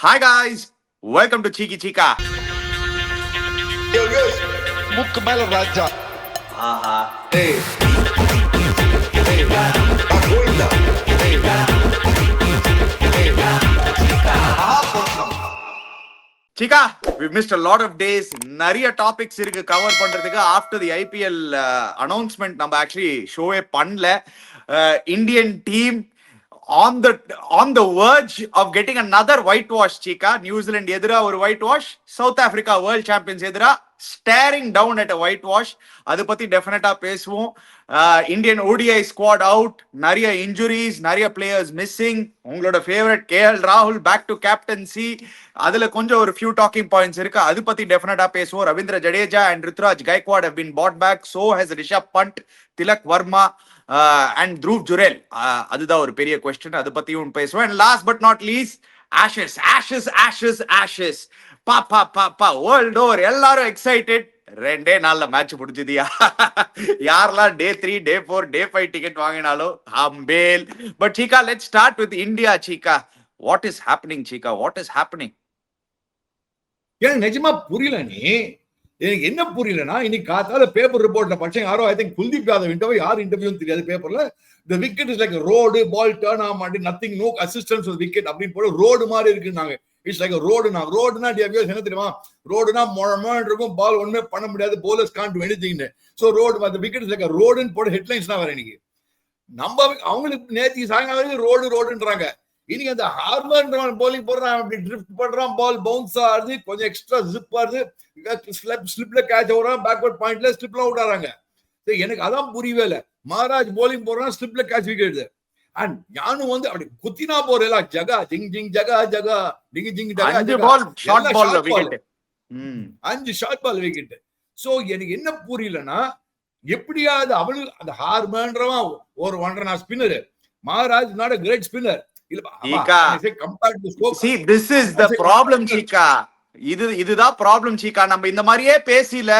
Hi guys, welcome to Cheeky Chika. முக்கு மேல ராஜா. Chika, we've missed a lot of days. நிறைய topics இருக்கு cover பண்றதுக்கு. ஆஃப்டர் தி ஐபிஎல் அனௌன்ஸ்மெண்ட் நம்ம actually ஷோவே பண்ணல. Indian team on the verge of getting another whitewash, Chika. New Zealand எதிரா ஒரு whitewash, South Africa world champions எதிரா staring down at a whitewash. அது பத்தி டெஃபினட்டா பேசுவோம். இந்தியன் ODI ஸ்குவாட் அவுட், நிறைய இன்ஜுரிஸ், நிறைய பிளேயர்ஸ் மிஸ்ஸிங். உங்களோட ஃபேவரட் KL ராகுல் பேக் டு கேப்டன்சி. அதுல கொஞ்சம் ஒரு ஃபியூ டாக்கிங் பாயிண்ட்ஸ் இருக்கு, அது பத்தி டெஃபினட்டா பேசுவோம். Ravindra Jadeja and Ruturaj Gaikwad have been bought back, so has Rishabh Pant, Tilak Varma and Dhruv Jurel. அதுதான் ஒரு பெரிய கொஸ்டின், அது பத்தியும் பேசுவோம். And last but not least, ashes பா வேர்ல்ட் ஓவர் எல்லாரும் எக்ஸைட்டட். 2 நாள்ல மேட்ச் முடிஞ்சதுயா. யாரெல்லாம் Day 3 Day 4 Day 5 டிக்கெட் வாங்கினாலும் அம்பேல். But Chika, let's start with India. Chika, what is happening? Chika, what is happening? எனக்கு நிஜமா புரியல. எனக்கு என்ன புரியலன்னா, இன்னைக்கு காத்தால பேப்பர் ரிப்போர்ட்ல படிச்சேன். யாரோ I think Kuldeep Yadav interview, யார் இன்டர்வியூ தெரியாது. பேப்பர்ல the wicket is like a road, ball turn ஆக மாட்டேன், nothing, no assistance with wicket அப்படின்னு போல ரோடு மாதிரி இருக்குன்னாங்க. இட்ஸ் லைக் ரோடுனா என்ன தெரியுமா? ரோடுனா மொழமொழன்னு இருக்கும், பால் ஒண்ணுமே பண்ண முடியாது, bowlers can't do anything. So road, the wicket is like a road ன்னு போட ஹெட்லைன்ஸ் தான் வர. இன்னைக்கு நம்ம அவங்களுக்கு நேத்தி சாயங்காலம் ரோடுன்றாங்க. இன்னைக்கு அந்த ஹார்மர் போலிங் போடுறான், அப்படி ட்ரிஃப்ட் பண்றான், பால் பவுன்ஸ் ஆகுது, கொஞ்சம் எக்ஸ்ட்ரா ஜிப் ஆகுது, ஸ்லிப்ல கேட்ச் ஆகுறான், பேக்வர்ட் பாயிண்ட்ல ஸ்லிப்ல அவுட் ஆறாங்க. எனக்கு அதான் புரியவே இல்லை. மகாராஜ் போலிங் போடுறான், ஸ்லிப்ல கேட்ச் விக்கெட். அண்ட் யானும் வந்து அப்படி குத்தினா போறேல, ஜகா ஜிங் ஜிங் ஜகா ஜகா டிங் ஜிங் ஜகா, 5 ஷார்ட் பால் விக்கெட். சோ எனக்கு என்ன புரியலன்னா, எப்படியாவது அவனு அந்த ஹார்மன்றவன் ஒரு 1.5 spinner, Maharaj not a great spinner. இதுதான் ப்ராப்ளம் சீகா. நம்ம இந்த மாதிரியே பேசல.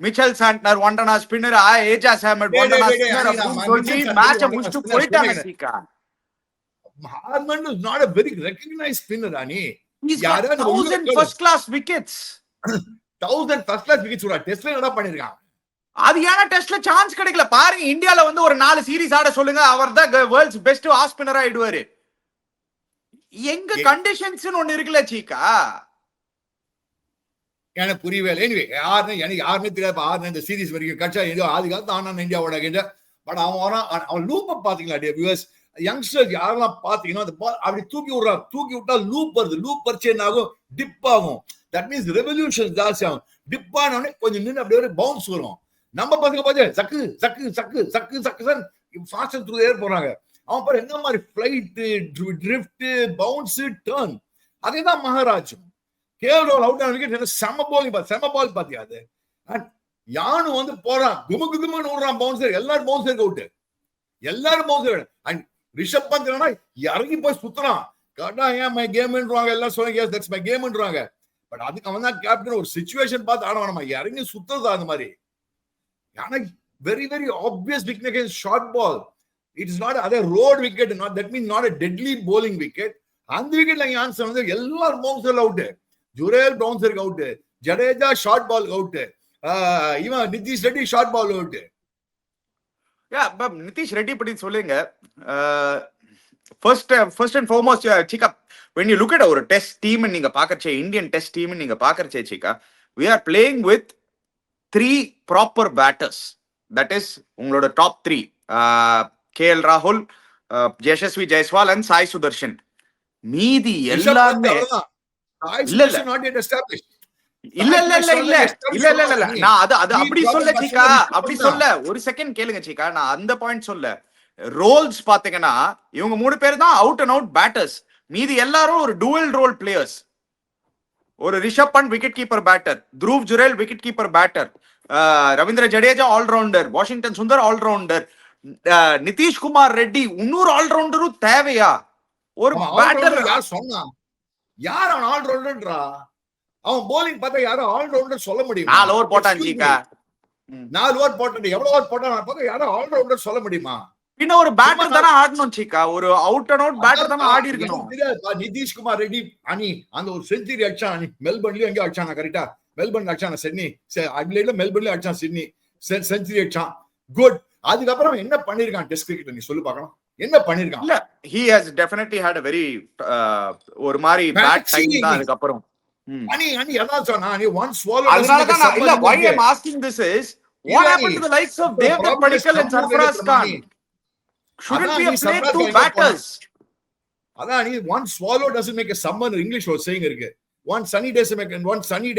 Mitchell Santner 1.5 spinner, Ejaz Ahmed 1.5 spinner அப்படி சொல்லி மேட்சை முடிச்சு போயிட்டாங்க சீகா. ஹார்மன் is not a very recognized spinner ani. He's got 1000 first class wickets. 1000 first class wickets ஓட டெஸ்ட்ல என்னடா பண்ணிருக்கான்? அது ஏன்னா டெஸ்ட்ல சான்ஸ் கிடைக்கல. பாருங்க, இந்தியால வந்து ஒரு 4 சீரிஸ் ஆட சொல்லுங்க, அவர்தான் வேர்ல்ட்ஸ் பெஸ்ட் ஆஃப் ஸ்பின்னரா ஆயிடுவாரு. எங்க கண்டிஷன்ஸ் ஒன்னு இருக்குல்ல சீகா, எனக்கு புரியவே இல்லை. எனிவே எனக்கு யாருமே தெரியாது. ஆறு இந்த சீரிஸ் வரைக்கும் கட்சா ஏதோ ஆதி காலத்து ஆனா இந்தியாவோட கேட்ட. பட் அவன் லூப்பை பாத்தீங்களா வியூவர்ஸ்? யங்ஸ்டர்ஸ் யாரெல்லாம் பாத்தீங்கன்னா அந்த பால் அப்படி தூக்கி விட்டா லூப் வருது. லூப் பறிச்சு என்ன ஆகும்? டிப் ஆகும். தட் மீன்ஸ் ரெவல்யூஷன் ஜாஸ்தி ஆகும். டிப் ஆனோடனே கொஞ்சம் நின்று அப்படியே ஒரு பவுன்ஸ் வரும். நம்ம பசங்க பார்த்து சக்கு சக்கு சக்கு சக்கு சக்கு சார் ஃபாஸ்ட் த்ரூ ஏர் போறாங்க. அவன் பாரு என்ன மாதிரி ஃபிளைட், ட்ரிஃப்ட், பவுன்ஸ், டர்ன். அதேதான் மகாராஜ். கேஎல் அவுட் ஆன விக்கெட் செம பால் பாத்தியா? அது யானு வந்து போறான், குமுன்னு விடுறான், பவுன்சர், எல்லாரும் பவுன்சர் அவுட், எல்லாரும் பவுன்சர். அண்ட் ரிஷப் பந்த் என்னன்னா இறங்கி போய் சுத்துறான். கரெக்டா ஏன் மை கேம்ன்றாங்க, எல்லாம் சொல்லுங்க எஸ் தட்ஸ் மை கேம்ன்றாங்க. பட் அதுக்கு அவன் தான் கேப்டன். ஒரு சிச்சுவேஷன் பார்த்து ஆனா நம்ம இறங்கி சுத்துறதா அந்த மாதிரி. ஆனா very very obvious wicket, short ball. It is not a road wicket, not that means not a deadly bowling wicket. அந்த விக்கெட்ல ஆன்சர் வந்து எல்லாரும் bouncer out. Jurel bouncer out, Jadeja short ball out, இவன் Nitish Reddy short ball out. Nitish Reddy பத்தி சொல்லுங்க. first and foremost Chika, when you look at ஒரு test team நீங்க பாக்கறச்சே, Indian test team நீங்க பாக்கறச்சே Chika, we are playing with 3 proper batters. That is உங்களோட டாப் 3, KL ராகுல், யசஸ்வி ஜெய்ஸ்வால் அண்ட் சாய் சுதர்ஷன். மீதி எல்லாமே இல்ல நான் அது அப்படி சொல்ல சீகா, அப்படி சொல்ல. ஒரு செகண்ட் கேளுங்க சீகா, நான் அந்த பாயிண்ட் சொல்ல. ரோல்ஸ் பாத்தீங்கன்னா இவங்க 3 பேர் தான் அவுட் அண்ட் அவுட் பேட்டர்ஸ். மீதி எல்லாரும் ஒரு டூவல் ரோல் பிளேயர்ஸ். ஒரு Rishabh Pant wicket keeper batter, Dhruv Jurel wicket keeper batter, Ravindra Jadeja allrounder, Washington Sundar allrounder, Nitish Kumar Reddy இன்னொரு ஆல்ரவுண்டரும் தேவையா? ஒரு பேட்டர் யார் சொன்னா? யார் அவன் ஆல்ரவுண்டர்ன்றா? அவன் போலிங் பார்த்தா யாரும் ஆல்ரவுண்டர் சொல்ல முடியும்? 4 ஓவர் போட்டான் ஜீகா. 4 ஓவர் போட்டான். எவ்வளவு ஓவர் போட்டான் பார்த்தா யாரும் ஆல்ரவுண்டர் சொல்ல முடியுமா? பின்ன ஒரு பேட்டர் தானே ஆடணும் சீக்கா, ஒரு அவுட் அண்ட் அவுட் பேட்டர் தானே ஆடி இருக்கணும். நிதிஷ்குமார் ரெட்டி அணி அந்த ஒரு செஞ்சுரி அடிச்சான் அணி, மெல்பர்ன்லயும் எங்கேயோ அடிச்சானா, கரெக்டா மெல்பர்ன் அடிச்சான, சிட்னி அட்லைட்ல மெல்பர்ன்ல அடிச்சான், சிட்னி செஞ்சுரி அடிச்சான், குட். அதுக்கப்புறம் என்ன பண்ணிருக்கான் டெஸ்ட் கிரிக்கெட், நீ சொல்லு பார்க்கலாம் என்ன பண்ணிருக்கான்? இல்ல, he has definitely had a very ஒரு மாதிரி பேட் டைம் தான் அதுக்கப்புறம். அணி அதான் சொன்னா நீ ஒன்ஸ் swallow. அதனால தான் இல்ல, why I'm asking this is what happened to the likes of Devdutt Padikkal and Sarfaraz Khan? Shouldn't we have played two batters? அதான் நீ one swallow doesn't make a summer, English ஒரு saying இருக்கு. One sunny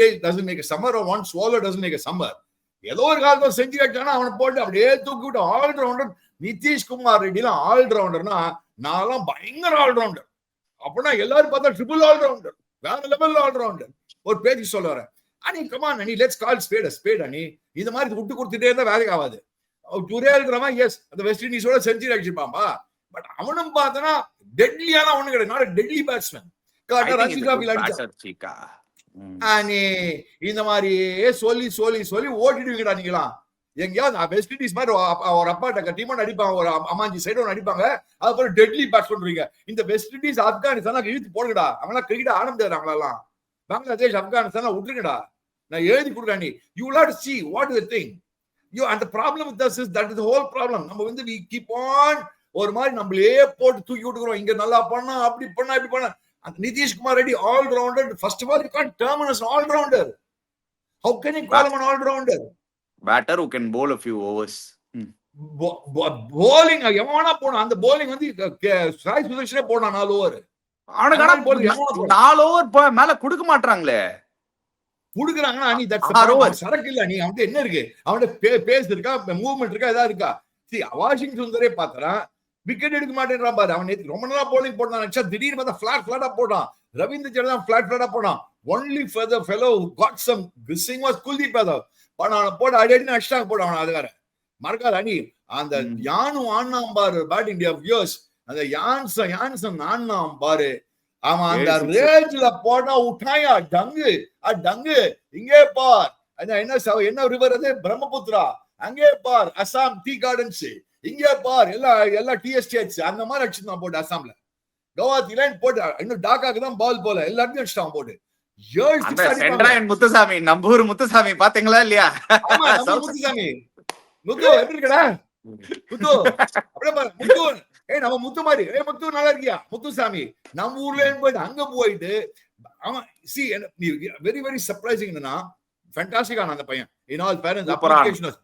day doesn't make a summer, or one swallow doesn't make a summer. ஏதோ ஒரு காலத்துல செஞ்சு அடிச்சானா அவனை போட்டு அப்படியே தூக்கி விட்டு ஆல்ரவுண்டர். நிதிஷ்குமார் ரெட்டிலாம் ஆல்ரவுண்டர்னா நான் பயங்கர ஆல்ரவுண்டர். அப்படின்னா எல்லாரும் பார்த்தா ட்ரிபிள் ஆல்ரவுண்டர், வேற லெவல் ஆல்ரவுண்டர். ஒரு பேச்சு சொல்ல வரேன் அனி, கமான் அனி, லெட்ஸ் கால் ஸ்பேட் அனி. இந்த மாதிரி விட்டு கொடுத்துட்டே இருந்தா வேலைக்கு ஆகாது. ஒரே இருக்கிறவன் எஸ் அந்த வெஸ்ட் இண்டீஸோட செஞ்சுரி அடிச்சிருப்பான்பா, பட் அவனும் பார்த்தனா டெட்லியான ஒண்ணு கிடையாது, நாட் டெட்லி பேட்ஸ்மேன். இந்த மாதிரி சொல்லி ஓட்டிடுவீங்கடா நீங்களா. எங்கேயாவது வெஸ்ட் இண்டீஸ் மாதிரி ஒரு அப்பாட்ட டீமோட அடிப்பாங்க, ஒரு அமாஞ்சி சைடு ஒன்று அடிப்பாங்க, அதுக்கப்புறம் டெட்லி பேட்ஸ் பண்றீங்க. இந்த வெஸ்ட் இண்டீஸ் ஆப்கானிஸ்தான் இழுத்து போடுங்கடா, அவங்களா கிரிக்கெட் ஆட முடியாது, அவங்களெல்லாம் பங்களாதேஷ் ஆப்கானிஸ்தான் விட்டுருங்கடா, நான் எழுதி கொடுக்குறேன். நீ you will have to see what is the thing. You and the problem with us is that is the whole problem. நம்ம வந்து we keep on ஒரு மாதிரி நம்மளே போட்டு தூக்கி விட்டுக்கிறோம், இங்க நல்லா பண்ணா அப்படி பண்ணா இப்படி பண்ணா. Nitish Kumar Reddy all rounder. First of all, you can't term him as an all rounder. How can you call him an all rounder? Batter who can bowl a few overs. Bowling எவனா போனா அந்த bowling வந்து சாய் சுதர்ஷனே போனா 4 ஓவர். ஆனா 4 over மேல கொடுக்க மாட்டாங்களே. குடுக்குறாங்கன்னா நீ தட்ஸ் சரக்கு இல்ல. நீ அவன்கிட்ட என்ன இருக்கு? அவன்கிட்ட பேஸ் இருக்கா, மூவ்மெண்ட் இருக்கா, ஏதாவது இருக்கா? சி வாஷிங் சுந்தரே பார்த்தா விக்கெட் எடுக்க மாட்டேன்றான் பாரு. அவன் நேத்து ரொம்ப நாளா போலிங் போட்டான், நினைச்சா திடீர்னு பார்த்தா ஃபிளாட்டா போட்டான். ரவீந்திர ஜடேஜா ஃபிளாட்டா போட்டான். Only for the fellow who got some kissing was Kuldeep Yadav. அவனை போட அடிக்கடி அடிச்சாங்க போட அவன். அதுக்கார மறக்காத அணி அந்த யானு ஆனாம் பாரு பேட்டிங் டே ஆஃப் இயர்ஸ். அந்த யான்சன் ஆனாம் பாரு, அவன் அந்த ரேஞ்ச்ல போட்டா விட்டாயா டங்கு. இங்கே பார் என்ன ரிவர் அது, பிரம்மபுத்திரா. அங்கே பார் அசாம் டீ கார்டன்ஸ். இங்கே பார் எல்லா டிஎஸ்டிஎச் அந்த மாதிரி அடிச்சுதான் போட்டு அசாம்ல. கவாத்தி லைன் போட்டு இன்னும் டாக்காக்கு தான் பால் போல எல்லாத்தையும் அடிச்சுட்டான் போட்டு. முத்துசாமி, நம்பூர் முத்துசாமி பாத்தீங்களா இல்லையா? முத்துசாமி முத்து எப்படி இருக்கடா முத்து? அப்படியே பாரு முத்து, நம்ம முத்து மாதிரி முத்து நல்லா இருக்கியா முத்துசாமி? நம்ம ஊர்ல போயிட்டு அங்க போயிட்டு அவன் வெரி வெரி சர்ப்ரைசிங். என்னன்னா ஃபேண்டாஸ்டிக்கான அந்த பையன். In all fairness, application was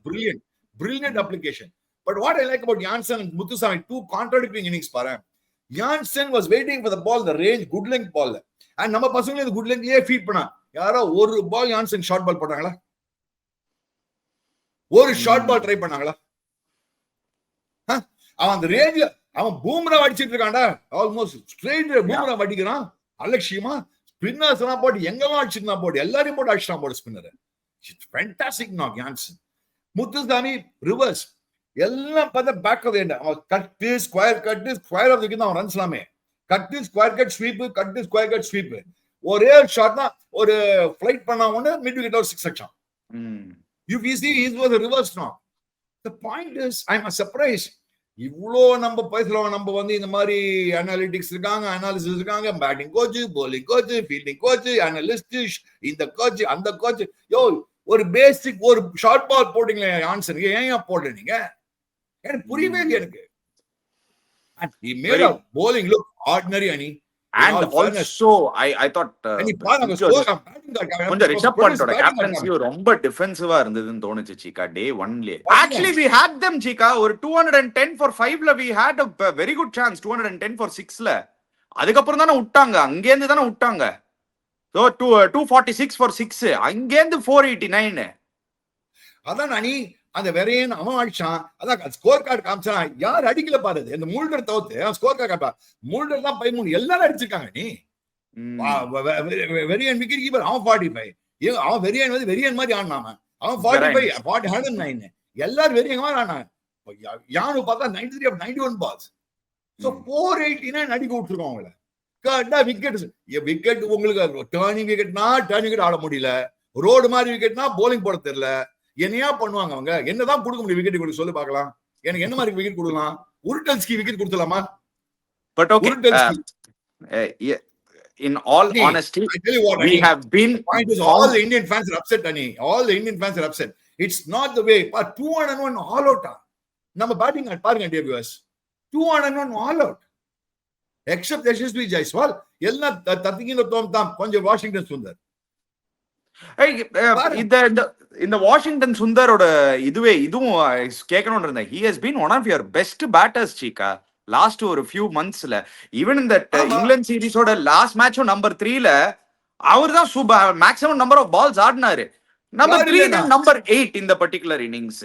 brilliant application. But what I like about Jansen and Muthusamy, two contradicting innings பாரு. Jansen was waiting for the ball, the range, good length ball. And நம்ம பசங்க இந்த good length ஏ feet பண்ணா. யாரோ ஒரு பால் Jansen short ball போட்டாங்களா? ஒரு short ball try பண்ணாங்களா? அவன் அந்த ரேஞ்ச்ல அவன் பூம்ரா அடிச்சிட்டு இருக்கான்டா. ஆல்மோஸ்ட் ஸ்ட்ரெயிட் பூம்ரா அடிக்கிறான் அலட்சியமா. ஸ்பின்னர்ஸ் எல்லாம் போட்டு எங்கெல்லாம் அடிச்சிருந்தா போட்டு எல்லாரையும் போட்டு அடிச்சிட்டான் போட்டு spinner. Fantastic knock Johnson. Muthusamy reverse எல்லாம் பார்த்தா பேக் ஆஃப் எண்ட். அவன் கட்டு ஸ்கொயர் ஆஃப் தி விக்கெட் அவன் ரன்ஸ் எல்லாமே. கட்டு ஸ்கொயர் கட் ஸ்வீப் ஒரே ஷாட் தான். ஒரு ஃளைட் பண்ணா ஒண்ணு மிட் விக்கெட்ல ஒரு 6 அடிச்சான். You see he was a reverse knock. The point is I'm surprised. இவ்வளோ நம்ம பேசுறோம். நம்ம வந்து இந்த மாதிரி அனாலிட்டிக்ஸ் இருக்காங்க, அனாலிசிஸ் இருக்காங்க, batting coach, bowling coach, fielding coach, analyst, இந்த கோச் அந்த கோச். யோ ஒரு பேசிக் ஒரு ஷார்ட் பால் போட்டீங்களே ஆன்சர் ஏன் போடுற நீங்க? எனக்கு புரியவே இல்லை எனக்கு. He made a bowling look ordinary அனி. And also I thought கொஞ்சம் ரிஷப் பண்டோட கேப்டன்சி ரொம்ப டிஃபென்சிவா இருந்ததுன்னு தோணுச்சு சீக்கா டே 1ல. Actually we had them சீக்கா ஒரு 210 for 5ல we had a very good chance. 210 for 6ல அதுக்கப்புறம் தானே விட்டாங்க, அங்க இருந்து தானே விட்டாங்க. So 246 for 6 அங்க இருந்து 489. அதான் அனி அந்த வெரையன் அவன் அடிச்சான். அதான் ஸ்கோர் கார்டு காமிச்சான். யார் அடிக்கல பாரு. அந்த மூல்டர் தவிர்த்து ஸ்கோர் கார்டு காப்பா. மூல்டர் தான் 13 எல்லாரும் அடிச்சிருக்காங்க. நீ வெரியன் விக்கெட் கீப்பர் அவன் 45. அவன் வெரியன் வந்து வெரியன் மாதிரி ஆடினாம. அவன் 45 109 எல்லாரும் வெரியன் மாதிரி ஆனாங்க. யானு பார்த்தா 93 of 91 balls. So 489 அடிக்க விட்டுருக்கோம் அவங்கள. கரெக்டா விக்கெட் உங்களுக்கு டர்னிங் விக்கெட் ஆட முடியல. ரோடு மாதிரி விக்கெட்னா போலிங் போட தெரியல. என்னையா பண்ணுவாங்க அவங்க? என்னதான் கொடுக்க முடியும் விக்கெட் கொடுக்க சொல்லு பார்க்கலாம். எனக்கு என்ன மாதிரி விக்கெட் கொடுக்கலாம்? உருட்டல்ஸ்கி wicket கொடுத்துலாமா? But okay, in all honesty, I tell you what, we have been. The point is, all the Indian fans are upset, Ani. All the Indian fans are upset. It's not the way. But 201 all out. Number batting at Parga debuts. 201 all out. Except Yashasvi Jaiswal, Yelna Tatikino Tom Tam, Konja Washington Sundar. இந்த Washington சுந்தரோட இதுவும் கேட்கணும்னு இருந்தேன். He has been one of your best batters, Chika. Last ஒரு few மந்த்ஸ்ல even இந்த England சீரிஸோட last மேட்சும் number 3ல அவர் தான் மேக்ஸிமம் நம்பர் ஆஃப் பால்ஸ் ஆடினாரு. நம்பர் 3 நம்பர் 8 இந்த பர்టిక్యులர் இன்னிங்ஸ்.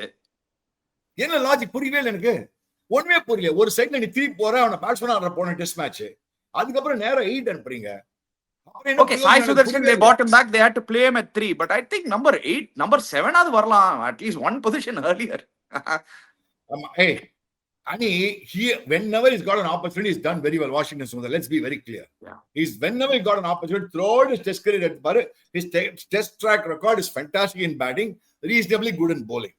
என்ன லாஜிக் புரியவே இல்லை எனக்கு. ஒண்ணுமே புரியல. ஒரு சைடுல நீ 3 போற அவன பேட்ஸ்மேன் ஆடுற போன டெஸ்ட் மேட்ச், அதுக்கப்புறம் நேரா 8 அனுப்புறீங்க. Okay, Sai Sudarshan, they bought him back, they had to play him at 3, but I think number 8, number 7 ஆது வரலாம், at least one position earlier. Hey, Ani, whenever he's got an opportunity, he's done very well. Washington Sundar, let's be very clear. Yeah. Whenever he got an opportunity, throughout his test career, his test track record is fantastic in batting, reasonably good in bowling.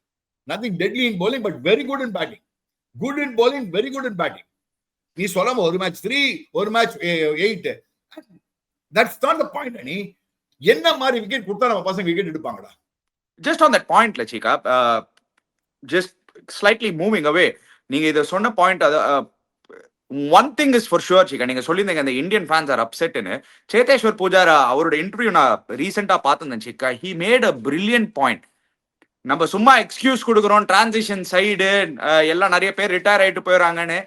Nothing deadly in bowling, but very good in batting. Good in bowling, very good in batting. He solam one match 3, one match 8. That's not the point, Ani. Enna mari wicket kudtha nama pasanga wicket edupangada. Just on that point, Chika, just slightly moving away. நீங்க இத சொன்ன point, one thing is for sure Chika, நீங்க சொல்லியிருந்தீங்க அந்த Indian fans are அப்செட்னு. சேதேஸ்வர் பூஜாரா அவரோட interview நான் ரீசெண்டா பார்த்திருந்தேன் Chika. He made a brilliant point. நம்ம சும்மா எக்ஸ்கியூஸ் கொடுக்குறோம், டிரான்சிஷன் சைடு எல்லாம் நிறைய பேர் ரிட்டையர் ஆயிட்டு போயிடறாங்கன்னு.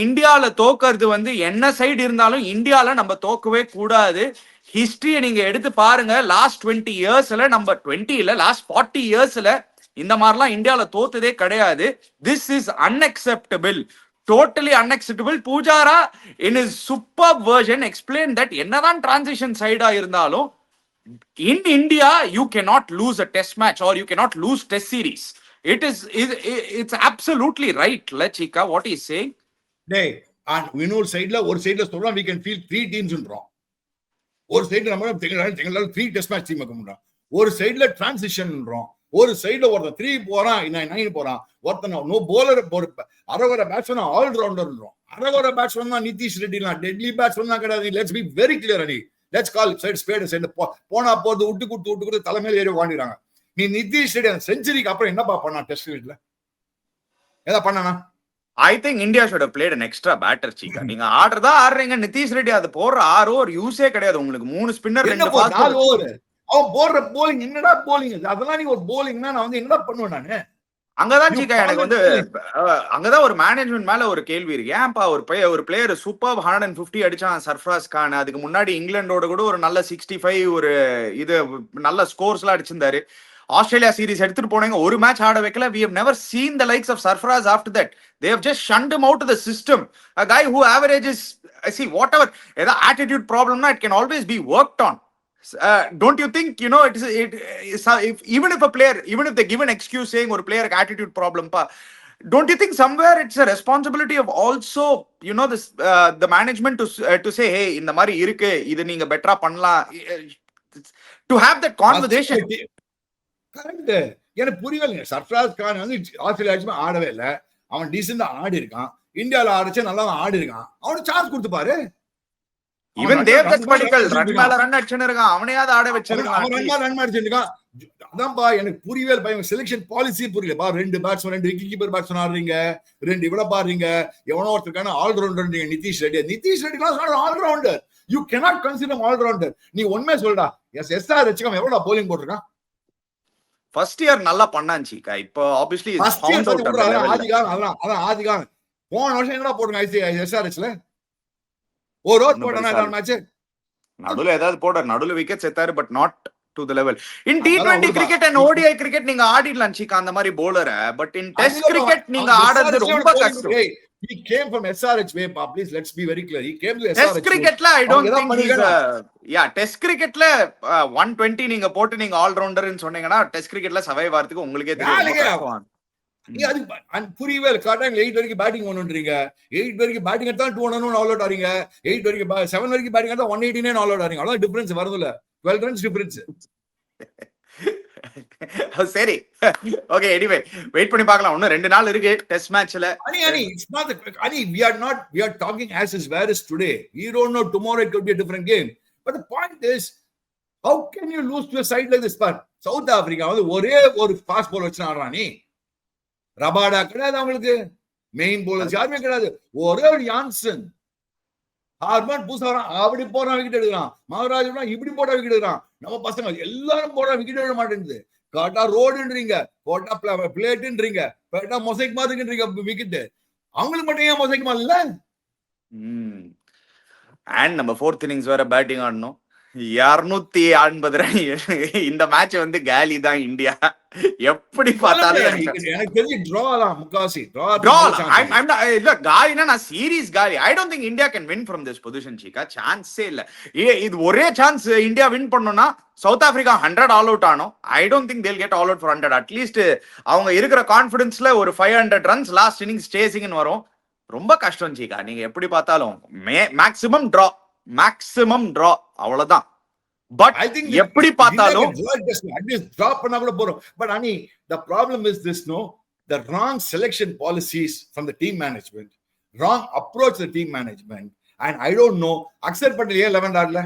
இந்தியாவில தோக்கிறது என்ன சைடு இருந்தாலும் இந்தியாவில நம்ம தோக்கவே கூடாது. ஹிஸ்டரியை நீங்க எடுத்து பாருங்க. லாஸ்ட் 20 இயர்ஸ்ல, நம்ம 20 இல்ல, லாஸ்ட் 40 இயர்ஸ்ல இந்த மாதிரிலாம் இந்தியாவில தோத்ததே கிடையாது. This is unacceptable, totally unacceptable. Pujara in his super version explain that என்னதான் டிரான்சிஷன் சைடா இருந்தாலும் in India you cannot lose a test match or you cannot lose test series. It's absolutely right. Chika, what he is saying? Hey, and இன்னொரு சைடுல சொல்றோம் we can feel 3 teams ன்றோம். ஒரு சைடுல நம்ம தெங்களால 3 test match team வைக்கணும். ஒரு சைடுல transition ன்றோம். ஒரு சைடுல ஒருத்தன் 3 போறான், 9 போறான். ஒருத்தன் நோ போலர், ஒரு அரவர பேட்ஸ்மேன் ஆல் ரவுண்டர்ன்றோம். அரவர பேட்ஸ்மேன் தான் நிதிஷ் ரெட்டிலாம், டெட்லி பேட்ஸ்மேன் தான் கிடையாது. Let's be very clear. அனி, லெட்ஸ் கால் ஸ்பேட் சைடு. போனா போறது விட்டு கொடுத்து தலைமையில ஏறி வாங்கிடுறாங்க. நீ நிதிஷ் ரெட்டி அந்த செஞ்சுரிக்கு அப்புறம் என்னப்பா பண்ணா டெஸ்ட் கிரிக்கெட்ல? ஏதா பண்ணானா? I think India should have played an extra batter, Chika. நீங்க ஆடுறீங்க. நிதிஷ் ரெட்டி அது போடுற 6 ஓவர் யூஸே கிடையாது. உங்களுக்கு 3 ஸ்பின்னர், 2 ஃபாஸ்ட் ஓவர். அவன் போடுற போலிங் என்னடா போலிங்? அதெல்லாம் நீ ஒரு போலிங்னா நான் என்னடா பண்ணுவேன் நானு? அங்கதான் சீக்கா எனக்கு அங்கதான் ஒரு மேனேஜ்மெண்ட் மேல ஒரு கேள்வி இருக்கு. ஏன்பா ஒரு பிளேயர் சூப்பர் 150 அடிச்சான் சர்ஃப்ராஸ் கான். அதுக்கு முன்னாடி இங்கிலாண்டோட கூட ஒரு நல்ல 65 ஒரு இது நல்ல ஸ்கோர்ஸ் எல்லாம் அடிச்சிருந்தாரு. ஆஸ்திரேலியா சீரிஸ் எடுத்துட்டு போனாங்க, ஒரு மேட்ச் ஆட வைக்கல. We have never seen the likes of Sarfaraz after that. They have just shunned him out of the system. A guy who averages, I see, whatever the attitude problem, it can always be worked on. Don't you think, even if a player, even if they give an excuse saying or player attitude problem, don't you think somewhere it's a responsibility of also, this the management to say, hey, இந்த மாதிரி இருக்கு, இது நீங்க பெட்டரா பண்ணலாம், to have that conversation. Correct. எனக்கு புரியல. Sarfraz Khan Australia ஆடவே இல்ல. அவன் டீசெண்டா ஆடி இருக்கான். இந்தியாவில ஆடிச்சு நல்லா ஆடி இருக்கான். அவனுக்கு சான்ஸ் கொடுத்து பாரு. இவன் தேவ்தத் படிக்கல் ரன் மேல ரன் அடிச்சுன்னு இருக்கான். அவனையாவது ஆட வச்சிருக்கான். அவன் ரன் அடிச்சிருக்கான். அதான்பா எனக்கு புரியவே இல்லை. செலக்ஷன் பாலிசி புரியலப்பா. 2 பேட்ஸ்மேன், 2 விக்கெட் கீப்பர் பேட்ஸ்மேன் ஆடுறீங்க, 2 இவ்வளவு பாடுறீங்க. எவனோ ஒருத்தருக்கான all rounder Nitish Reddy. Nitish Reddy all rounder. You cannot consider all rounder. நீ உண்மையை சொல்றா. எஸ்ஆர் வச்சுக்காம எவ்வளவு போலிங் போட்டிருக்கான்? ஃபர்ஸ்ட் இயர் நல்லா பண்ணான் சீக்கா. இப்போ ஆப்வியஸ்லி ஆதிகான் போன வருஷம் என்னடா போடுங்க எஸ்ஆர்எச்ல ஒரு ஓவர் போட்டானா மேட்ச் நடுவுல ஏதாவது போட நடுவுல விக்கெட் செத்தாரு, but not to the level. In T20 cricket and ODI cricket நீங்க ஆடிடலாம் சீக்கா அந்த மாதிரி போலரை. பட் இன் டெஸ்ட் கிரிக்கெட் நீங்க ஆடுறது ரொம்ப கஷ்டம். He came from SRH way, please let's be very clear. He came to SRH. Test cricketல I don't think he's test cricketல 120 நீங்க போட்டு நீங்க ஆல் ரவுண்டர் னு சொன்னீங்கன்னா டெஸ்ட் கிரிக்கெட்ல சர்வைவ் ஆகிறதுக்கு உங்களுக்கே தெரியும். நீ அது புரியவே காட்டாங்க. 8 வரைக்கும் பேட்டிங் பண்ணுன்றீங்க. 8 வரைக்கும் பேட்டிங் எடுத்தா 211 ஆல் அவுட் ஆறீங்க. 8 வரைக்கும் 7 வரைக்கும் பேட்டிங் எடுத்தா 189 ஆல் அவுட் ஆறீங்க. அவ்வளவு டிஃபரன்ஸ் வருதுல. 12 ரன்ஸ் டிஃபரன்ஸ். சரி, ஓகே, எனிவே வெயிட் பண்ணி பார்க்கலாம். இன்னும் 2 நாள் இருக்கு டெஸ்ட் மேட்ச்ல. Ani, it's not we are talking as is where is today. We don't know tomorrow it could be a different game. But the point is, how can you lose to a side like this? But South Africa வந்து ஒரே ஒரு fast பால் வச்சு ஆடுறான். நீ Rabada கிடையாது, அவங்களுக்கு main bowlers யாருமே கிடையாது. ஒரே ஒரு யான்சன் ஹார்மன் பூசாரான் அப்படி போறான் விக்கெட் எடுக்கிறான். மகாராஜ் இப்படி போட்டா விக்கெட் எடுக்கிறான். நம்ம பசங்க எல்லாரும் போடுற விக்கெட் எடுக்க மாட்டேங்குது. காட்டா ரோடுன்றீங்க, போட்டா பிளேட்ன்றீங்க, போட்டா மொசைக் மாதிரின்றீங்க விக்கெட். அவங்களுக்கு மட்டும் ஏன் மொசைக் மாதிரி இல்ல? அண்ட் நம்ம 4th இன்னிங்ஸ் வேற பேட்டிங் ஆடணும். 250 ரன். இந்த மேட்ச் வந்து காலி தான் இந்தியா. எப்படி பார்த்தாலும் எனக்கு தெரிஞ்சு டிரா தான், முக்காசி டிரா. இல்ல காலினா நான் சீரிஸ் காலி. I don't think India can win from this position Chika. சான்ஸே இல்ல. இது ஒரே சான்ஸ் இந்தியா வின் பண்ணனும்னா சவுத் ஆப்பிரிக்கா 100 ஆல் அவுட் ஆனோம். I don't think they'll get all out for 100. At least அவங்க இருக்கிற கான்ஃபிடன்ஸ்ல ஒரு 500 ரன்ஸ் லாஸ்ட் இன்னிங்ஸ் சேசிங்னு வரும். ரொம்ப கஷ்டம் சீக்கா. நீங்க எப்படி பார்த்தாலும் மேக்ஸிமம் டிரா அவ்வளவுதான். பட் எப்படி பார்த்தாலும் டிராப் பண்ணா கூட போறோம். பட் அனி the problem is this, no, the wrong selection policies from the team management, wrong approach the team management, and I don't know Akshar Patel 11 ஆடல.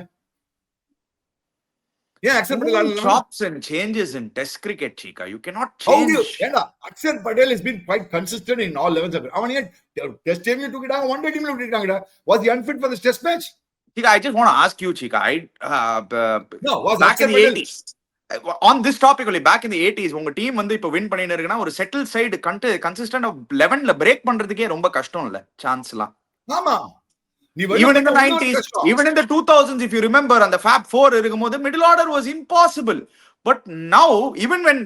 Yeah, Akshar Patel chops and changes in test cricket chika. You cannot change. Akshar Patel has been quite consistent in all levels. அவன் test team ல தூக்கிட்டாங்க, one day team ல தூக்கிட்டாங்கடா. Was he unfit for this test match? Chika, I just want to ask you, Chika. Was back in the 80s, on this topic only, back in the 80s, உங்க team வந்து இப்ப win பண்ணிட்டு இருக்குன்னா ஒரு settle side consistent 11ல break பண்றதுக்கே ரொம்ப கஷ்டம் இல்ல சான்ஸ்லாம். ஆமா. Even in the 90s, even in the 2000s, if you remember, and the Fab 4 இருக்கும்போது middle order was impossible. But now, even when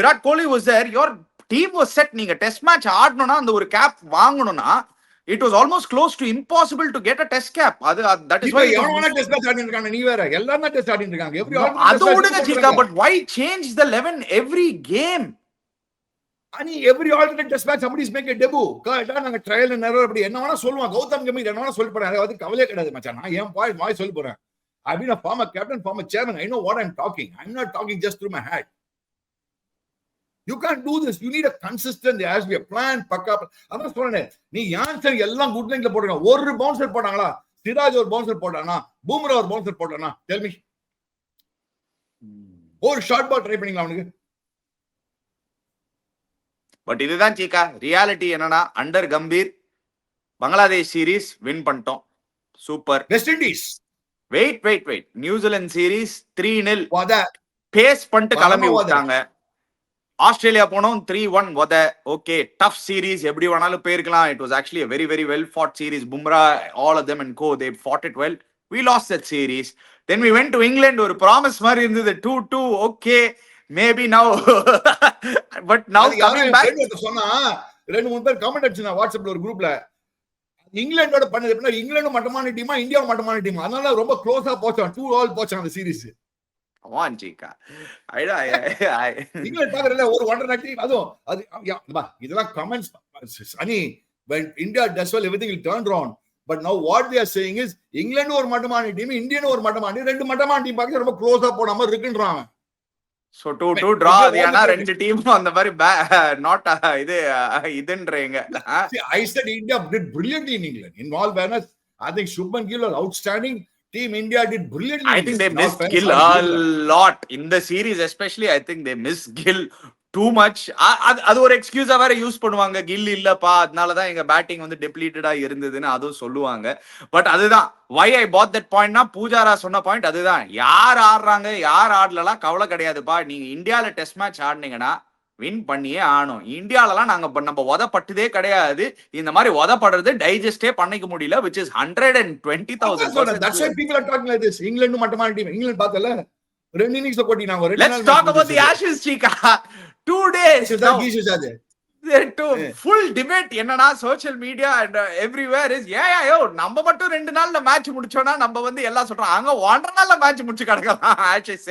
Virat Kohli was there, your team was set. நீங்க test match ஆடணும்னா அந்த ஒரு gap வாங்கணும்னா it was almost close to impossible to get a test cap. That is why everyone test match ஆடிட்டு இருக்காங்க. நீ வேற எல்லாரும் test ஆடிட்டு இருக்காங்க. அதோட சீக்கா. But why change the 11 every game? Ani every alternate test match somebody is make a debut. கரெக்ட்டா நாங்க ட்ரையல் அண்ட் எரர் அப்படி என்ன வேணா சொல்லுவாங்க. கௌதம் கம்பீர் என்ன வேணா சொல்லி போறாங்க. அது கவலையே கிடையாது மச்சான். நான் ஏன் வாய் சொல்லி போறேன். I've been a former captain, former chairman. I know what I'm talking. I'm not talking just through my head. You can't do this. You need a consistent, there has to be a plan, பக்கா. அதான் சொல்றேன். நீ Jansen எல்லாம் good லைன்ல போடுங்க. ஒரு bouncer போட்டாங்களா? சிராஜ் ஒரு பவுன்சர் போட்டானா? பூம்ரா ஒரு பவுன்சர் போட்டானா? Tell me. ஒரு ஷார்ட் பால் ட்ரை பண்ணீங்களா அவனுக்கு? பட் இதுதான் சீக்கா ரியாலிட்டி. என்னன்னா under Gambhir Bangladesh series win பண்ணிட்டோம். சூப்பர். வெஸ்ட் இண்டீஸ் வெயிட் நியூசிலாந்து சீரீஸ் 3-0 பேஸ் பண்ணிட்டு கிளம்பி விட்டாங்க. ஆஸ்திரேலியா போனோம் 3-1 ஓகே, டஃப் சீரீஸ், எப்படி வேணாலும் போயிருக்கலாம். It was actually a very very well fought series. Bumrah, all of them and co, they fought it well. We lost that series. Then we went to England. ஒரு promise மாதிரி இருந்தது 2-2. Okay, maybe now but now coming back சொன்னா 2-3 பேர் comment அடிச்சாங்க வாட்ஸ்அப்ல ஒரு குரூப்ல. இங்கிலாந்தோட பண்ணது எப்படின்னா இங்கிலாந்து மட்டமான டீமா இந்தியா மட்டமான டீமா, அதனால ரொம்ப க்ளோஸா போச்சான். 2-2 போச்சான் அந்த சீரிஸ். இங்கிலாந்து பாக்குறல ஒரு ஒன்றரை டீம். அதுவும் அது இதெல்லாம் கமெண்ட்ஸ். அனி when India does well, everything will turn around. But now what they are saying is England ஒரு மட்டமான டீம், இந்தியன் ஒரு மட்டமான டீம், ரெண்டு மட்டமான டீம் பாக்க ரொம்ப க்ளோஸா போடாம இருக்குன்றாங்க. So 2-2 draw. அதுனா ரெண்டு டீம் அந்த மாதிரி not இதுன்றீங்க. I said India did brilliantly in England. In all fairness, I think Shubman Gill was outstanding. Team India did brilliantly. I think they missed Gill a lot in the series, especially. I think they missed Gill too much. அது ஒரு எக்ஸ்கியூஸா வேற use பண்ணுவாங்க. Kill இல்லப்பா, அதனாலதான் எங்க batting வந்து டெப்ளீட்டடா இருந்ததுன்னு அதுவும் சொல்லுவாங்க. பட் அதுதான் why I bought that point னா பூஜாரா சொன்ன பாயிண்ட் அதுதான். யார் ஆடுறாங்க யார் ஆடலாம் கவலை கிடையாதுப்பா. நீங்க இந்தியால டெஸ்ட் மேட்ச் ஆடினீங்கன்னா வின் பண்ணியே ஆகணும். இந்தியாலலாம் நம்ம உதப்பட்டதே கிடையாது. இந்த மாதிரி உதப்படுறது டைஜஸ்டே பண்ணிக்க முடியல, which is 120,000. That's why people are talking like this. England மட்டமான டீம். இங்கிலாந்து பார்த்தல ரெண்டு innings கொட்டினாங்க. Let's talk about the Ashes, Chika. 2 days full debate என்னன்னா social media and everywhere is நம்ம மட்டும் 2 நாள்ல மேட்ச் முடிச்சோம்னா நம்ம வந்து எல்லாம் சொல்றோம். அங்க 1.5 நாள்ல மேட்ச் முடிச்சு கிடக்கலாம் ஆஷஸ்.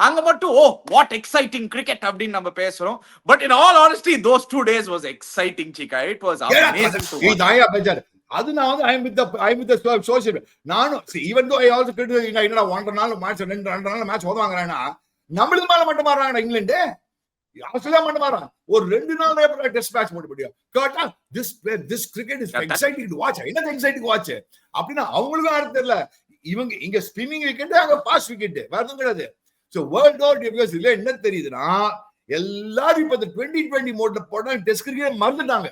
அங்க மட்டும் வாட் எக்ஸைட்டிங் கிரிக்கெட் அப்படின்னு நம்ம பேசுறோம். But in all honesty those 2 days was exciting, Chika. It was amazing to watch. அது நான் வந்து I'm with the social. நானும் even though I also criticize என்னடா 1.5 நாள் மேட்ச் 2 நாள் மேட்ச் ஓடுவாங்கறானா நம்மளுக்கு மேல மட்டும் மாறாங்க இங்கிலாந்து, ஆஸ்திரேலியா மட்டும் மாறாங்க. ஒரு 2 நாள் டெஸ்ட் மேட்ச் மட்டும் முடியும். கேட்டா this cricket is exciting to watch. என்ன எக்ஸைட்டிங் டு வாட்ச் அப்படின்னா அவங்களுக்கும் அர்த்தம் தெரியல. இவங்க இங்க ஸ்பின்னிங் விக்கெட், அங்க பாஸ் விக்கெட், வேற எதுவும் கிடையாது. சோ வேர்ல்ட் ஓவர் இதுல என்ன தெரியுதுன்னா எல்லாரும் இப்ப இந்த 2020 மோட்ல போட்டா டெஸ்ட் கிரிக்கெட் மறந்துட்டாங்க.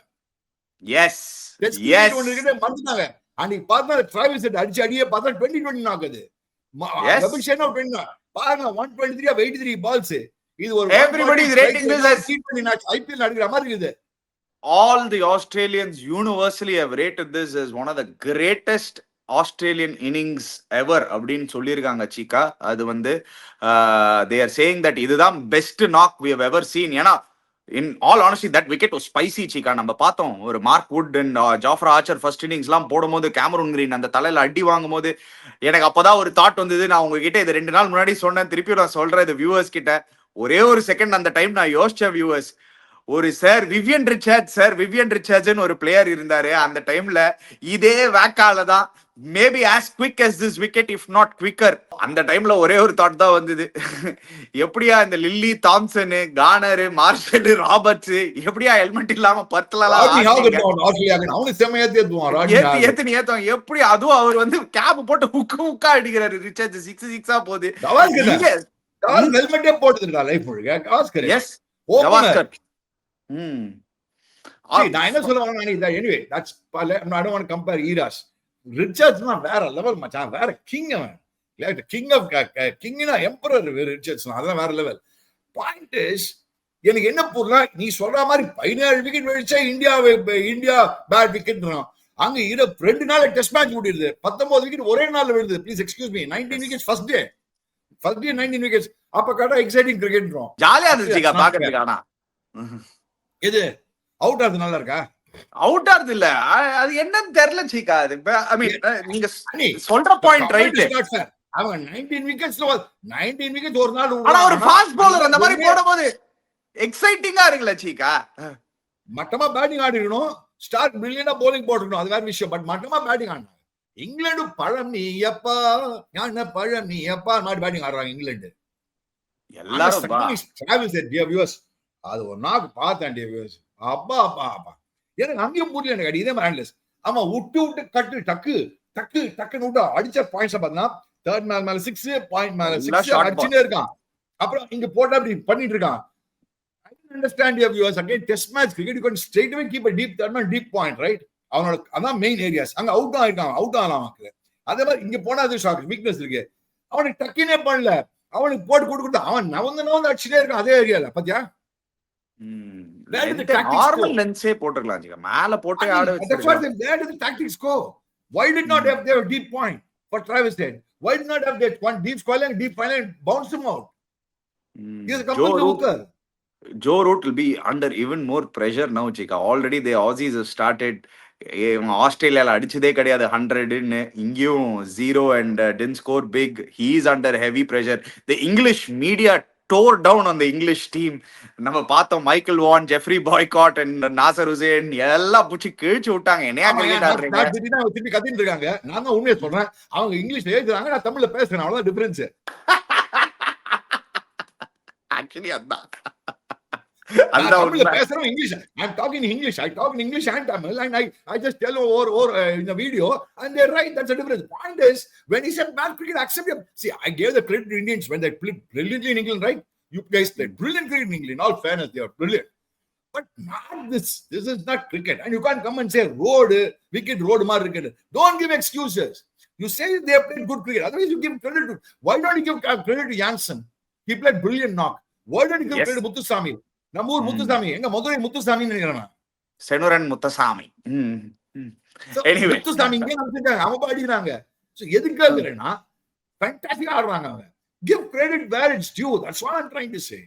எஸ் டெஸ்ட் கிரிக்கெட் மறந்துட்டாங்க. அன்னைக்கு பார்த்தா டிராவிஸ் ஹெட் அடிச்சு அடியே பார்த்தா 2020 நாக்குது. அபிஷேக் பாருங்க 123 of 83 balls. இது ஒரு everybody is rating this as IPL நடக்கிற மாதிரி இருக்குது. All the Australians universally have rated this as one of the greatest Australian innings ever அப்படின்னு சொல்லியிருக்காங்க சீக்கா. அது வந்து they are saying that இதுதான் best knock we have ever seen. ஏன்னா in all honesty that wicket was spicy சீக்கா. நம்ம பார்த்தோம் ஒரு Mark Wood and Jofra Archer first இன்னிங்ஸ்லாம் போடும்போது கேமரூன் கிரீன் அந்த தலையில அடி வாங்கும் போது எனக்கு அப்பதான் ஒரு தாட் வந்தது. நான் உங்ககிட்ட இது 2 நாள் முன்னாடி சொன்னேன், திருப்பி நான் சொல்றேன் இது வியூவர்ஸ் கிட்ட. ஒரே ஒரு செகண்ட் அந்த டைம் நான் யோசிச்சேன் வியூவர்ஸ், ஒரு விவியன் ரிச்சர்ட்ஸ் ஒரு பிளேயர் இருந்தாரு அந்த டைம்ல, இதே வேக்கால தான் maybe as quick as this wicket if not quicker. அந்த டைம்ல ஒரே ஒரு தாட் தான் வந்தது, எப்படியா இந்த Lillee Thomson, Garner, Marshall, Roberts எப்படியா ஹெல்மெட் இல்லாம எப்படி அதுவும் அவர் வந்து கேப் போட்டு ஹுக்கா அடிக்கிறாரு ரிச்சர்ட், 6 போகுது. ஹெல்மெட்டே போட்டுடா லைஃப் முழுக்க காஸ்கர். எஸ் கவாஸ்கர். நான் என்ன சொல்லுவாங்க, anyway that's I don't want to compare eras. ரிச்சர்ட்ஸ்னா வேற லெவல் மச்சான், வேற கிங் அவன். கிங் ஆஃப் கிங்னா எம்பரர் ரிச்சர்ட்ஸ், அதெல்லாம் வேற லெவல். பாயிண்ட் இஸ் எனக்கு என்ன புரியல, நீ சொல்ற மாதிரி 17 விக்கெட் வெடிச்சா இந்தியா பேட் விக்கெட்றான். அங்க 2 நாள் டெஸ்ட் மேட்ச் முடியுது, 19 விக்கெட் ஒரே நாள்ல விழுது. Please excuse me, 19 wickets first day 19 wickets. அப்ப கேட்டா எக்ஸைட்டிங் கிரிக்கெட்றோம். ஜாலியா இருந்துச்சுங்க பாக்குறதுக்கு. ஆனா இது அவுட் ஆகுது நல்லா இருக்கா? அவுட் ஆகுது இல்ல, அது என்னன்னு தெரியல சீக்கா. அது ஐ மீன் நீங்க சொல்ற பாயிண்ட் ரைட். அவங்க 19 விக்கெட்ஸ் ஒரு நாள். ஆனா ஒரு ஃபாஸ்ட் பவுலர் அந்த மாதிரி போடும்போது எக்ஸைட்டிங்கா இருக்குல்ல சீக்கா. மட்டமா பேட்டிங் ஆடிக்கணும், ஸ்டார்ட் பிரில்லியண்டா bowling போட்டுக்கணும், அது வேற விஷயம். பட் மட்டமா பேட்டிங் ஆடணும். இங்கிலாந்து பழனியப்பா ஞான பழனியப்பா மாதிரி பேட்டிங் ஆடுறாங்க இங்கிலாந்து எல்லாரும். அது ஒரு நாக்கு பார்த்தேன் வியூவர்ஸ், அப்பா அப்பா அப்பா எனக்கு அங்கேயும் புரியல எனக்கு. இதே மாதிரி ஆமா விட்டு கட்டு டக்குன்னு விட்டு அடிச்ச பாயிண்ட்ஸ் பார்த்தீங்கன்னா தேர்ட் மேல 6 பாயிண்ட் மேல 6 அடிச்சுட்டே இருக்கான். அப்புறம் இங்க போட்டா அப்படி பண்ணிட்டு இருக்கான். I don't understand your viewers. Again, test match cricket, you can straight away keep a deep third man, deep point, right? அவனோட அதான் மெயின் ஏரியாஸ். அங்க அவுட் ஆயிருக்கான், அவுட் ஆகலாம். அதே மாதிரி இங்க போனா அது ஷாக் வீக்னஸ் இருக்கு. அவனுக்கு டக்கினே பண்ணல, அவனுக்கு போட்டு கொடுத்து அவன் நவந்து அடிச்சுட்டே இருக்கான் அதே ஏரியால. பாத்தியா நார்மல் லென்ஸே போட்டுக்கலாம் ஜிகா, மேல போட்டு ஆட வச்சிருக்காங்க. Where did the tactics go? Why did not have their deep point for Travis Head? Why did not have that one deep square and deep final and bounce him out? He is a complete hooker. Joe Root will be under even more pressure now Chika. Already the Aussies have started. ஆஸ்திரேலியால அடிச்சதே கிடையாது 100ன்னு, இங்கேயும் 0 and didn't score big. He is under heavy pressure. The English media tore down on the English team. நம்ம பார்த்தோம் Michael Vaughan, Geoffrey Boycott and Nasser Hussain எல்லாம் புடிச்சு கிழிச்சு விட்டாங்க. என்னையா கிரிக்கெட் ஆடுறீங்க திருப்பி கத்திட்டு இருக்காங்க. நான் தான் உண்மையை சொல்றேன், அவங்க இங்கிலீஷ்ல எழுதுறாங்க, நான் தமிழ்ல பேசுறேன், அவ்வளவுதான் டிஃபரன்ஸ். ஆக்சுவலி அதான் I'm talking English. I talk in English and Tamil, and I just tell over in the video, and they're right. That's the difference. Point is, when he said bad cricket, accept him. See, I gave the credit to Indians when they played brilliantly in England, right? You guys played brilliant cricket in England. In all fairness, they are brilliant. But not this. This is not cricket, and you can't come and say wicket road mar cricket. Don't give excuses. You say they have played good cricket. Otherwise, you give credit to. Why don't you give credit to Jansen? He played brilliant knock. Why don't you give credit to Muthusamy? நம்ம ஊர் முத்துசாமி, எங்க மதுரை முத்துசாமி நினைக்கிறேன், செனுரன் முத்துசாமி. முத்துசாமி இங்கே நினைச்சிட்டாங்க, அவங்க அடிக்கிறாங்க. எதுக்காகனா ஃபேண்டாஸ்டிக்கா ஆடுறாங்க அவங்க. Give credit where it's due. That's what I'm trying to say.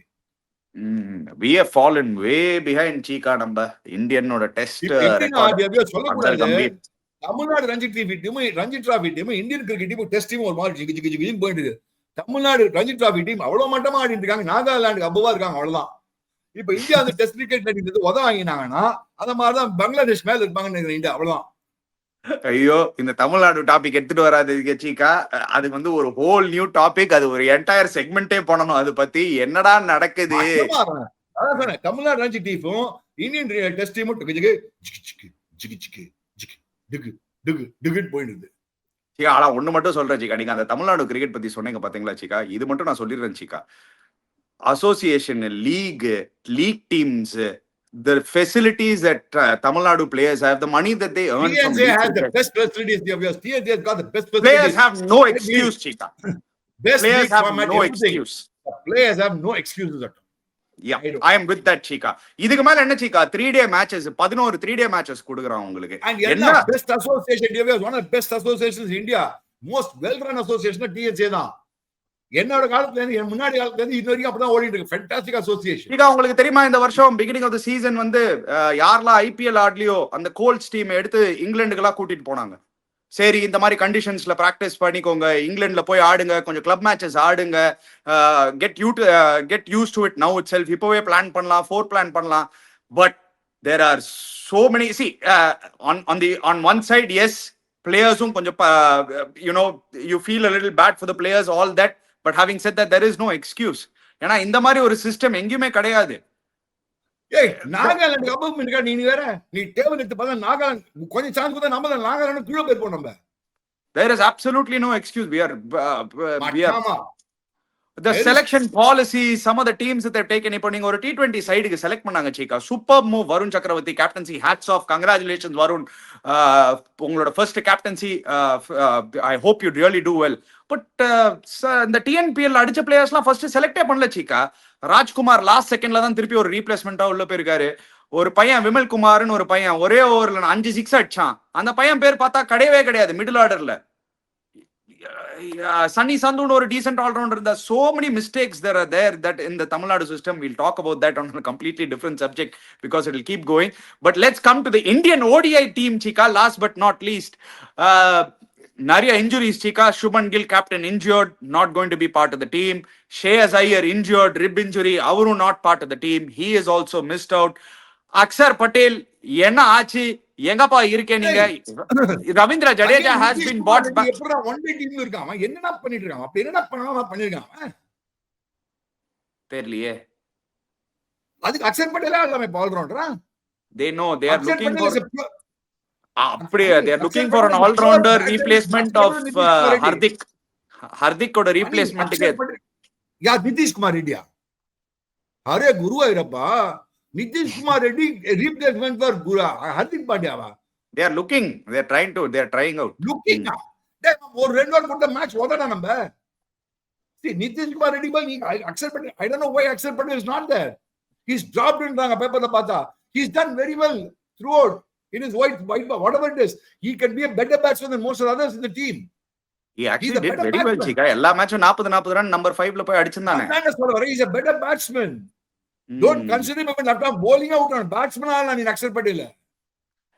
We have fallen way behind Chika. நம்ம இந்தியனோட டெஸ்ட் சொல்லக்கூடாது. Tamil Nadu Ranji trophy team Indian cricket team test team ஒரு மாதிரி ஜிகிஜிகின்னு போயிட்டு இருக்கு. தமிழ்நாடு ரஞ்சி டிராபி டீம் அவ்வளவு மட்டமா ஆடிட்டு இருக்காங்க, நாகாலாந்துக்கு அபவா இருக்காங்க, அவ்வளவுதான். இப்ப இந்தியா அந்த டெஸ்ட் கிரிக்கெட் உதவ வாங்கினாங்கன்னா அந்த மாதிரிதான் பங்களாதேஷ் மேல இருப்பாங்கன்னு நினைக்கிறேன் இந்தியா, அவ்வளவுதான். ஐயோ இந்த தமிழ்நாடு டாபிக் எடுத்துட்டு வராது சீக்கா. அது வந்து ஒரு ஹோல் நியூ டாபிக், அது ஒரு என்டையர் செக்மெண்டே பண்ணணும் அது பத்தி. என்னடா நடக்குது? அதான் சொன்னேன், தமிழ்நாடு ரஞ்சி டீமும் இந்தியன் டெஸ்ட் டீமும் போயிடுது. சீக்கா ஆனா ஒண்ணு மட்டும் சொல்றேன் சீக்கா, நீங்க அந்த தமிழ்நாடு கிரிக்கெட் பத்தி சொன்னீங்க பாத்தீங்களா சீக்கா, இது மட்டும் நான் சொல்லிடுறேன் Cheeka. Association, league teams, the facilities that Tamil Nadu players have, the money that they earn from TNJ has the cricket, best facilities. TNJ has got the best facilities. players have no excuse, Chika. Best Players league have format, no everything. excuse. The players have no excuses at all. Yeah, I am with that, Chika. இதுக்கு மேல என்ன Chika, 3-day matches, 11 3-day matches கொடுக்குறான் உங்களுக்கு. And என்ன best association, one of the best associations in India, most well run association TNJ தான். என்னோட காலத்துல இருந்து முன்னாடி காலத்துல இருந்து இன்ன வரைக்கும் அப்பதான் ஓடிட்டு இருக்கு. Fantastic association. இங்க உங்களுக்கு தெரியுமா, இந்த வருஷம் பிகினிங் ஆஃப் தி சீசன் வந்து யாரெல்லாம் ஐபிஎல் ஆடலையோ அந்த கோல்ஸ் டீம் எடுத்து இங்கிலாந்துக்கெல்லாம் கூட்டிட்டு போனாங்க. சரி இந்த மாதிரி கண்டிஷன்ஸ்ல பிராக்டிஸ் பண்ணிக்கோங்க, இங்கிலாந்துல போய் ஆடுங்க, கொஞ்சம் கிளப் மேட்சஸ் ஆடுங்க, get used to it now itself. இப்போவே பிளான் பண்ணலாம், பிளான் பண்ணலாம். But there are so many, see on one side yes, பிளேயர்ஸும் கொஞ்சம் you feel a little bad for the players, all that. But having said that, there is no excuse. ஏன்னா இந்த மாதிரி ஒரு system எங்கேயுமே கிடையாது. ஏய் நாகாலாந்து கவர்மெண்ட் நீ வேற, நீ டேபிள் எடுத்து பார்த்தா நாகாலாந்து கொஞ்சம் சான்ஸ் கொடுத்தா நம்ம தான் நாகாலாந்து கீழே போயிருப்போம் நம்ம. There is absolutely no excuse. We are the selection policy, some of the teams that they've taken. இப்போ நீங்க ஒரு T20 சைடுக்கு செலக்ட் பண்ணாங்க சீக்கா, super move. Varun Chakravarthy captaincy, hats off, congratulations Varun. உங்களோட first captaincy, I hope you really do well. But இந்த TNPL அடிச்ச பிளேயர்ஸ்லாம் first செலக்டே பண்ணல சீக்கா. ராஜ்குமார் லாஸ்ட் செகண்ட்ல தான் திருப்பி ஒரு ரீப்ளேஸ்மெண்டா உள்ள போயிருக்காரு. ஒரு பையன் விமல் குமார்னு ஒரு பையன் ஒரே ஓவர்ல 5 6 அடிச்சான். அந்த பையன் பேர் பார்த்தா கிடையவே கிடையாது மிடில் ஆர்டர்ல. Sunny Sandhu or a decent all-rounder. There's so many mistakes that are there that in the Tamil Nadu system. We'll talk about that on a completely different subject because it will keep going. But let's come to the Indian ODI team, Chika. Last but not least, Nariya injuries, Chika. Shubman Gill, captain, injured, not going to be part of the team. Shreyas Iyer injured, rib injury. Avuru not part of the team. He is also missed out. Akshar Patel, என்ன ஆச்சு, எங்கப்பா இருக்கே நீங்க? Ravindra Jadeja has been bought back. எப்பறா one day டீம்ல இருக்கான், என்னடா பண்ணிட்டு இருக்கான்? அப்ப என்னடா பண்ணிருக்கான் தெரியலையே. அதுக்கு அக்ஷர் பட்டேலா எல்லாமே all ரவுண்டரா? They know they are looking for அப்படியே they are looking for an all rounder replacement of ஹர்திக்கோட ரீப்ளேஸ்மென்ட்க்கு. யா நிதிஷ் குமார் ரெட்டியா? அரே குருவாயிரப்பா, நிதிஷ் குமார் ரெட்டி ரீப்ளேஸ்மென்ட் ஃபார் ஹர்திக் பாண்டியாவா? They are looking, they are trying out. Looking ஒரு 2 வாரம் போட்ட மேட்ச் ஓடடா நம்ம. See Nitish Kumar Reddy by Axar Patel, I don't know why Axar Patel is not there. He's dropped inறாங்க பேப்பர்ல பார்த்தா. He's done very well throughout. It is white whatever it is. He can be a better batsman than most of the others in the team. He actually did very well Chika. எல்லா மேட்சும் 40 run number 5ல போய் அடிச்சிருந்தானே. நான் சொல்றேன், he is a better batsman. Don't consider him left arm bowling out on batsman ஆல நீ அக்ஷர் பட்டேல்.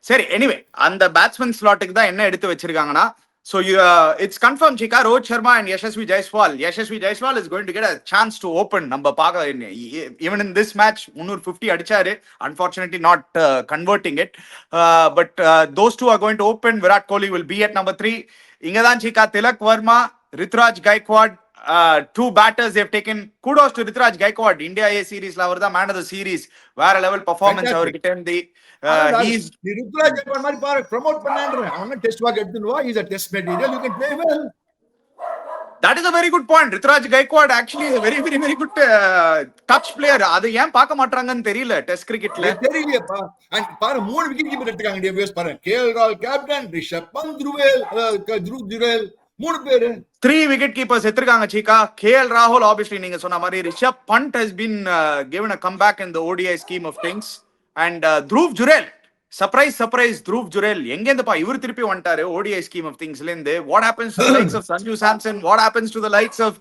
சரி anyway, அந்த batsman ஸ்லாட்டுக்கு தான் என்ன எடுத்து வச்சிருக்காங்கன்னா, so it's confirmed Chika, Rohit Sharma and Yashasvi Jaiswal is going to get a chance to open. நம்ம பாக்க even in this match 350 அடிச்சாரு, unfortunately not converting it, but those two are going to open. Virat Kohli will be at number 3. இங்க தான் Chika, Tilak Verma, Rituraj Gaikwad, 2 batters they've taken. Kudos to Rituraj Gaikwad. India A series la avarda man of the series, வேற level performance அவர்கிட்ட இருந்து. He's Rituraj Gaikwad மாதிரி பாரு promote பண்ணான்றேன். அவன் test வாக் எடுத்துவா, he is a test material, you can play well. That is a very good point. Rituraj Gaikwad actually is a very good touch player. அது ஏன் பார்க்க மாட்டறாங்கன்னு தெரியல டெஸ்ட் கிரிக்கெட்ல. தெரியலையேப்பா. பாரு 3 விக்கெட் கீப்பர் எடுத்துக்காங்க டிவிஎஸ் பாரு. கேஎல் ராகுல் கேப்டன், ரிஷப் பந்த், த்ருவ் ஜுரேல் 3 பேரு 3 wicket keepers எடுத்துக்காங்க Chika. KL Rahul obviously நீங்க சொன்ன மாதிரி, Rishabh Pant has been given a comeback in the ODI scheme of things, and Dhruv Jurel, surprise Dhruv Jurel எங்க இருந்துப்பா இவர் திருப்பி வந்துட்டாரு ODI scheme of thingsல இருந்து. What happens to the likes of Sanju Samson? What happens to the likes of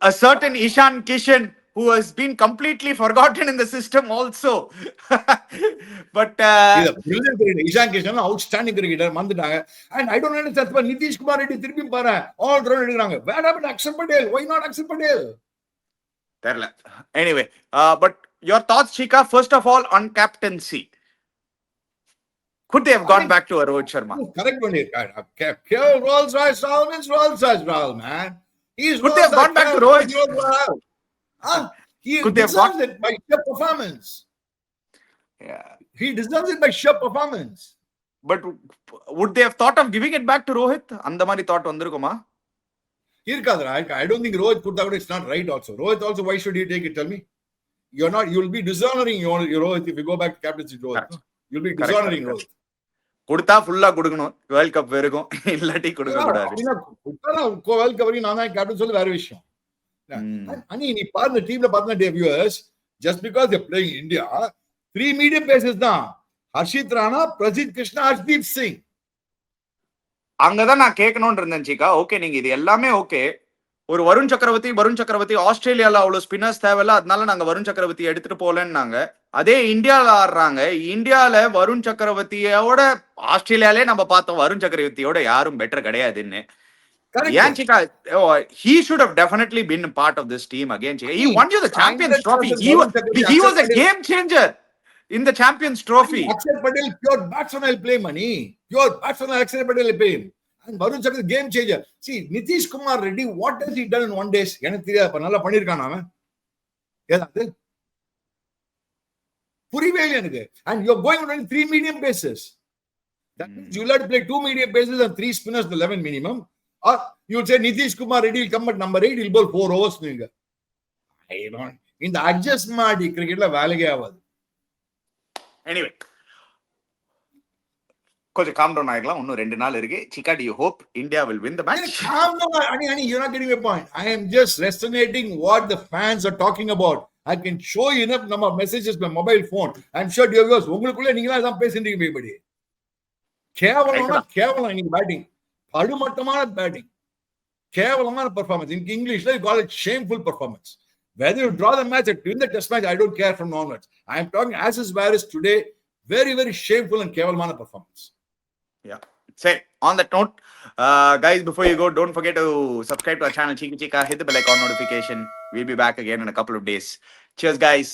a certain Ishan Kishan who has been completely forgotten in the system also? But Ishan Kishan outstanding cricketer வந்துட்டாங்க. And I don't understand why Nitish Kumar Reddy திருப்பி பாரு all round எடுக்கறாங்க. Where happened Akshar Patel? Why not Akshar Patel? தெரியல. Anyway, but your thoughts Chika, first of all on captaincy. Could they have gone back to a Rohit Sharma? Correct one here. Rolls Royce Rahul means Rolls Royce Rahul, man. He's Could they have gone back to Rohit? He Could they have deserves it by sheer performance. Yeah. He deserves it by sheer performance. But would they have thought of giving it back to Rohit? அந்த மாதிரி thought வந்திருக்குமா? இருக்காதுடா. I don't think Rohit put that. It's not right also. Rohit also, why should he take it? Tell me. You'll be dishonoring your Rohit if you go back to captaincy to Rohit. You'll be dishonoring Rohit. கொடுத்தா ஃபுல்லா கொடுக்கணும், world cup வரைக்கும், இல்லாட்டி கொடுக்க கூடாது. World cup வரைக்கும் நான் தான் கேப்டன் சொல்லி வேற விஷயம். அனி நீ பாருங்க டீம்ல பாத்தீங்கன்னா viewers, just because they playing India 3 medium bases தான். ஹர்ஷித் ராணா, பிரசித் கிருஷ்ணா, ஹர்ஷ்தீப் சிங். அங்கதான் நான் கேட்கணும்னு இருந்தேன் சீக்கா. ஓகே, நீங்க இது எல்லாமே ஓகே. ஒரு வருண் சக்கரவர்த்தி ஆஸ்திரேலியால அவ்வளவு ஸ்பின்னர்ஸ் தேவையில்ல, அதனால நாங்க வருண் சக்கரவர்த்தி எடுத்துட்டு போலன்னாங்க. அதே இந்தியால ஆடுறாங்க. இந்தியால வருண் சக்கரவர்த்தியோட ஆஸ்திரேலியாலே நம்ம பார்த்தோம், வருண் சக்கரவர்த்தியோட யாரும் பெட்டர் கிடையாதுன்னு. ஏன் சீக்கா, he should have definitely been a part of this team again. He won you the Champions Trophy. He was a game changer in the Champions Trophy. Akshar Patel, pure batsman will play, money. Pure batsman Akshar Patel will play. And Varun Chakra game changer. See, Nitish Kumar Reddy, what has he done in 1 day? எனக்கு தெரியாது, நல்லா பண்ணிருக்கான் அவன். ஏதாவது புரியவே இல்லை எனக்கு. And you're going on 3 medium bases. That means you'll have to play 2 medium bases and 3 spinners, the 11 minimum. Or you'll say Nitish Kumar Reddy will come at number 8, he'll bowl 4 overs. இந்த adjust மாடி கிரிக்கெட்ல வேலைக்கே ஆகாது. Anyway, கொஞ்சம் calm down ஆயிடலாம். இன்னும் 2 நாள் இருக்கு. Chika, do you hope India will win the match? Calm down, Ani, you're not getting my point. I am just resonating what the fans are talking about. I can show you enough number of messages by mobile phone. I'm sure dear viewers, உங்களுக்குள்ள நீங்களா தான் பேசிட்டீங்க பேபடி. கேவலம் நீங்க batting, படுமட்டமான batting, கேவலமான performance. In English you call it shameful performance. Whether you draw the match or win the test match, I don't care from onwards. I am talking as is Varus today, very very shameful and kevalmana performance. Yeah. Say, on that note, guys, before you go, don't forget to subscribe to our channel Chika Chika, hit the bell icon notification. We'll be back again in a couple of days. Cheers guys.